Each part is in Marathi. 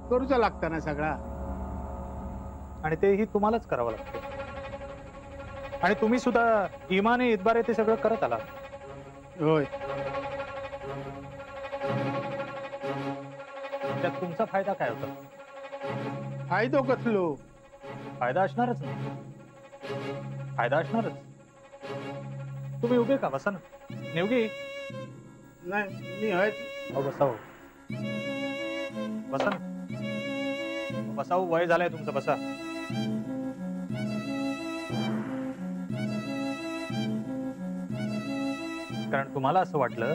करूचा लागता ना सगळा, आणि तेही तुम्हालाच करावं लागतं. आणि तुम्ही सुद्धा इमाने इतबारे ते सगळं करत आला. होय. त्यात तुमचा फायदा काय होता? फायदो कसलो? फायदा असणारच नाही. फायदा असणारच. तुम्ही उभे का? बसा ना. नेवगी नाही, मी हय. अहो बसा हो. बसा ना. बसा हो, वय झालंय तुमचं, बसा. कारण तुम्हाला असं वाटलं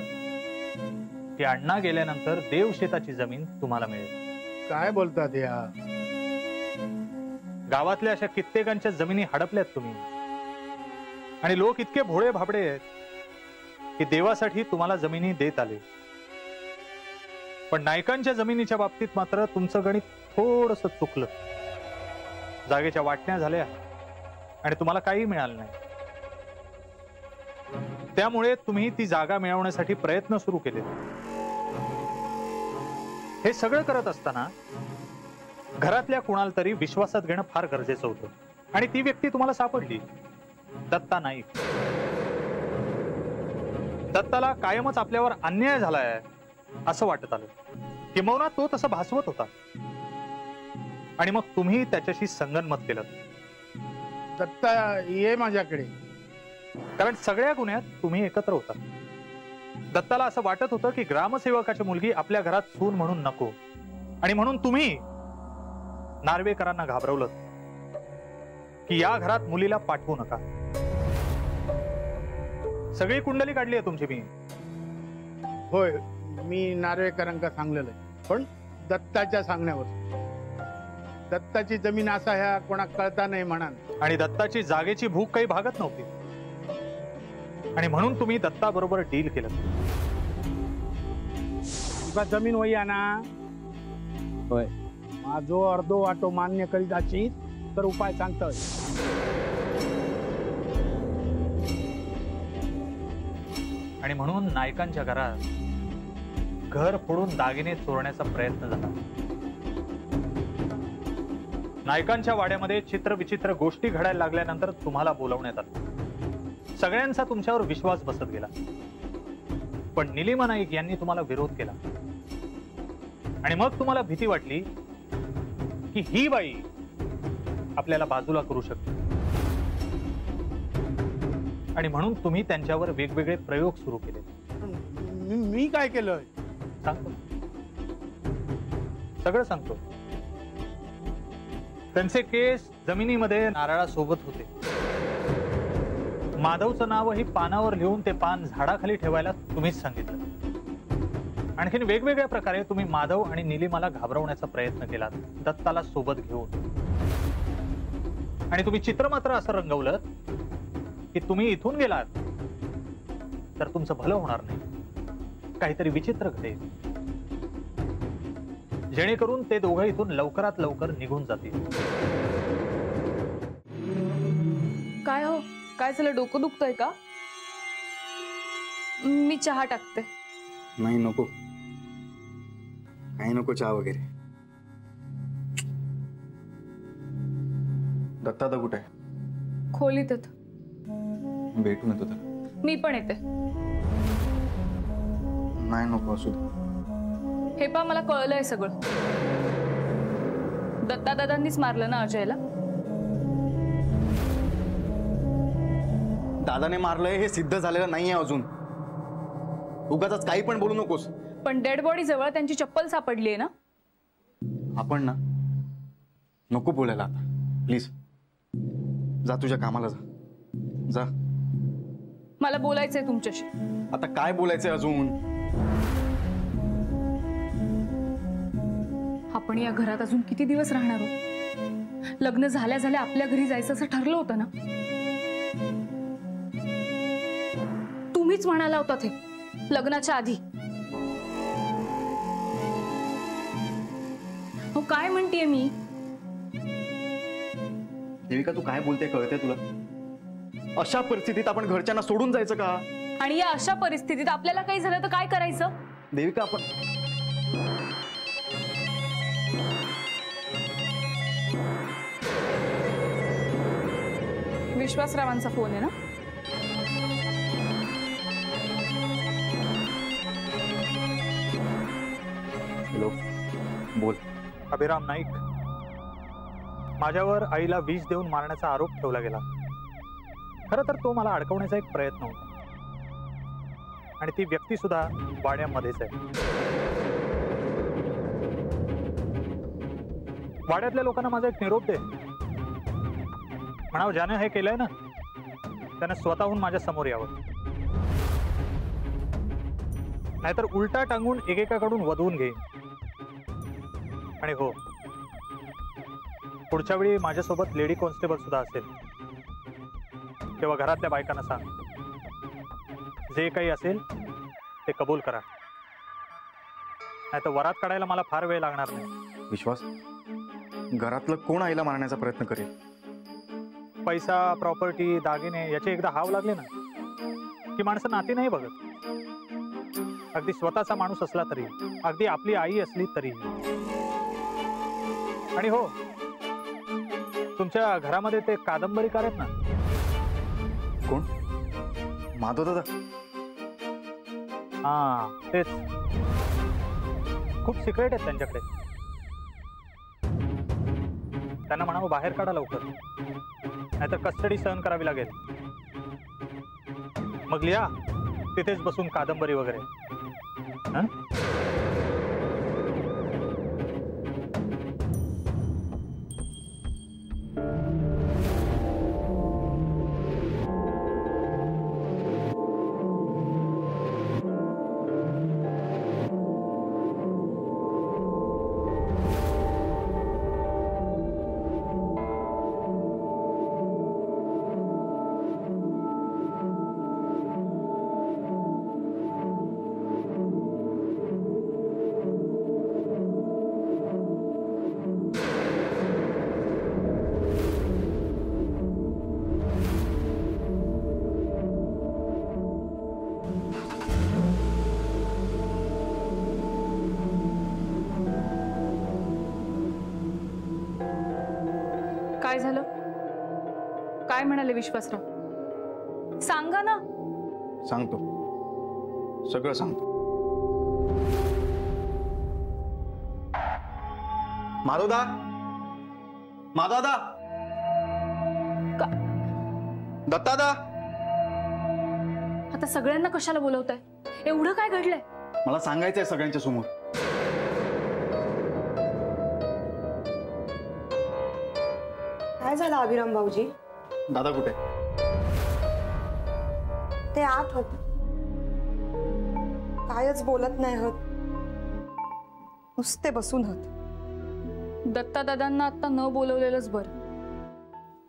की अण्णा गेल्यानंतर देव शेताची जमीन तुम्हाला मिळेल. काय बोलतात या? गावातल्या अशा कित्येकांच्या जमिनी हडपल्यात तुम्ही, आणि लोक इतके भोळे भाबडे आहेत की देवासाठी तुम्हाला जमिनी देत आले. पण नायकांच्या जमिनीच्या बाबतीत मात्र तुमचं गणित थोडंसं चुकलं. जागेच्या वाटण्या झाल्या आणि तुम्हाला काही मिळालं नाही. त्यामुळे तुम्ही ती जागा मिळवण्यासाठी प्रयत्न सुरू केले. हे सगळं करत असताना घरातल्या कुणाला तरी विश्वासात घेणं फार गरजेचं होतं, आणि ती व्यक्ती तुम्हाला सापडली, दत्ता नाईक. दत्ताला कायमच आपल्यावर अन्याय झालाय असं वाटत आलं, किंबहुना तो तसं भासवत होता. आणि मग तुम्ही त्याच्याशी संगनमत केलं. दत्ता ये माझ्याकडे. कारण सगळ्या गुन्ह्यात तुम्ही एकत्र होता. दत्ताला असं वाटत होतं की ग्रामसेवकाची मुलगी आपल्या घरात सून म्हणून नको, आणि म्हणून तुम्ही नार्वेकरांना घाबरवलं की या घरात मुलीला पाठवू नका. सगळी कुंडली काढली आहे तुमची मी. होय, मी नार्वेकरांका सांगलेलं, पण दत्ताच्या सांगण्यावर. दत्ताची जमीन असा ह्या कोणाक कळता नाही म्हणान, आणि दत्ताची जागेची भूक काही भागत नव्हती, आणि म्हणून तुम्ही दत्ता बरोबर डील केलं. तुका जमीन वया ना? होय. माझो अर्धो वाटो मान्य करीत अशी तर उपाय सांगतोय. आणि म्हणून नायकांच्या घरात घर फोडून दागिने चोरण्याचा प्रयत्न झाला. नायकांच्या वाड्यामध्ये चित्रविचित्र गोष्टी घडायला लागल्यानंतर तुम्हाला बोलवण्यात आलं. सगळ्यांचा तुमच्यावर विश्वास बसत गेला, पण निलिमा नाईक यांनी तुम्हाला विरोध केला. आणि मग तुम्हाला भीती वाटली की ही बाई आपल्याला बाजूला करू शकते, आणि म्हणून तुम्ही त्यांच्यावर वेगवेगळे प्रयोग सुरू केले. मी काय केलं सांगतो, सगळं सांगतो. त्यांचे केस जमिनीमध्ये नारळासोबत होते. माधवचं नावही पानावर लिहून ते पान झाडाखाली ठेवायला तुम्हीच सांगितलं. आणखीन वेगवेगळ्या प्रकारे तुम्ही माधव आणि निलिमाला घाबरवण्याचा प्रयत्न केला, दत्ताला सोबत घेऊन. आणि तुम्ही चित्र मात्र असं रंगवलं की तुम्ही इथून गेलात तर तुमचं भलं होणार नाही, काहीतरी विचित्र घडेल, जेणेकरून ते दोघं इथून लवकरात लवकर निघून जातील. काय हो, काय झालं? डोकं दुखतंय का? मी चहा टाकते. नाही, नको, काही नको चहा वगैरे. दत्ता दा कुठे आहे? खोलीत येत. भेटून येतो तर. मी पण येते. नाही, नको, असू दे. हे पा, मला कळलंय सगळं. दत्ता दादांनीच मारलं ना अजयला? दादाने मारलंय हे सिद्ध झालेलं नाहीये अजून. उगाच काही पण बोलू नकोस. पण डेड बॉडी जवळ त्यांची चप्पल सापडली आहे ना? आपण ना नको बोलायला आता, प्लीज. जा तुझ्या कामाला, जा जा. मला बोलायचंय तुमच्याशी. आता काय बोलायचंय अजून? आपण या घरात अजून किती दिवस राहणार आहोत? लग्न झाल्या झाल्या आपल्या घरी जायचं असं ठरलं होतं ना? तुम्हीच म्हणाला होता ते लग्नाच्या आधी. हो, काय म्हणतेय मी? देविका, तू काय बोलते कळते तुला? अशा परिस्थितीत आपण घरच्यांना सोडून जायचं का? आणि या अशा परिस्थितीत आपल्याला काही झालं तर काय करायचं? देविका, आपण विश्वासरावांचा फोन आहे ना? हॅलो, बोल. अभिराम नाईक, माझ्यावर आईला विष देऊन मारण्याचा आरोप ठेवला गेला. खरं तर तो मला अडकवण्याचा एक प्रयत्न होता आणि ती व्यक्ती सुद्धा वाड्यामध्येच आहे. वाड्यातल्या लोकांना माझा एक निरोप दे. म्हणावं, ज्याने हे केलंय ना त्याने स्वतःहून माझ्या समोर यावं, नाहीतर उलटा टांगून एकेकाकडून वधवून घेईन. आणि हो, पुढच्या वेळी माझ्यासोबत लेडी कॉन्स्टेबल सुद्धा असेल तेव्हा घरातल्या बायकांना सांग, जे काही असेल ते कबूल करा, नाहीतर वरात काढायला मला फार वेळ लागणार नाही. विश्वास, घरातलं कोण आईला मारण्याचा प्रयत्न करेल? पैसा, प्रॉपर्टी, दागिने याचे एकदा हाव लागले ना की माणसं नाती नाही बघत. अगदी स्वतःचा माणूस असला तरी, अगदी आपली आई असली तरी. आणि हो, तुमच्या घरामध्ये ते कादंबरीकार आहेत ना? कोण? माधव दादा? हा, तेच. खूप सिक्रेट आहेत त्यांच्याकडे. त्यांना म्हणावं बाहेर काढा लवकर, नाहीतर कस्टडी सहन करावी लागेल. मग लिहा तिथेच बसून कादंबरी वगैरे. हं? काय झालं? काय म्हणाले विश्वासराव? सांगा ना. सांगतो, सगळं सांगतो. माधवदा, माधवदा, दत्तादा. आता सगळ्यांना कशाला बोलवताय? एवढं काय घडलंय? मला सांगायचंय सगळ्यांच्या समोर. काय झालं अभिराम भाऊजी? दादा कुठे? ते आत होत, कायच बोलत नाही होत, नुसते बसून होत. दत्ता दादांना आता न बोलवलेलंच बरं.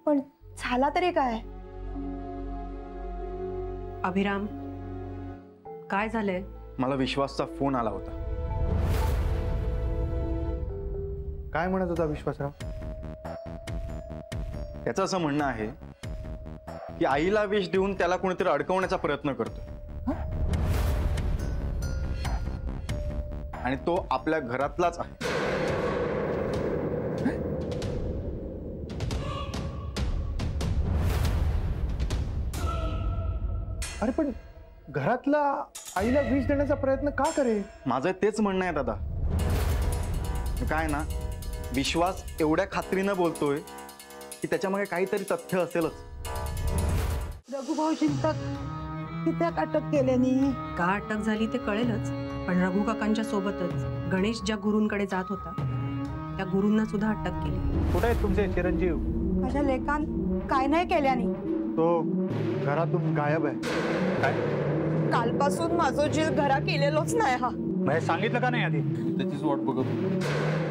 पण झाला तरी काय? अभिराम, काय झालंय? मला विश्वासचा फोन आला होता. काय म्हणत होता विश्वासराव? त्याचं असं म्हणणं आहे की आईला विष देऊन त्याला कोणीतरी अडकवण्याचा प्रयत्न करतो आणि तो आपल्या घरातलाच आहे. अरे पण घरातला आईला विष देण्याचा प्रयत्न का करेल? माझं तेच म्हणणं आहे दादा. काय ना, विश्वास एवढ्या खात्रीनं बोलतोय की त्याच्यामागे काहीतरी तथ्य असेलच. रघुभाऊजींना किती अटक केल्यानी? का अटक झाली ते कळेलच, पण रघु काकांच्या सोबतच गणेश ज्या गुरूंकडे जात होता त्या गुरूंना सुद्धा अटक केली. कुठे आहेत तुमचे चिरंजीव? माझ्या लेकान काय नाही केल्यानी. तो घरातून गायब आहे. काय? कालपासून माझं जीव घरा केलेलोच नाही. हा सांगितलं का नाही आधी? त्याचीच वाट बघत होतो.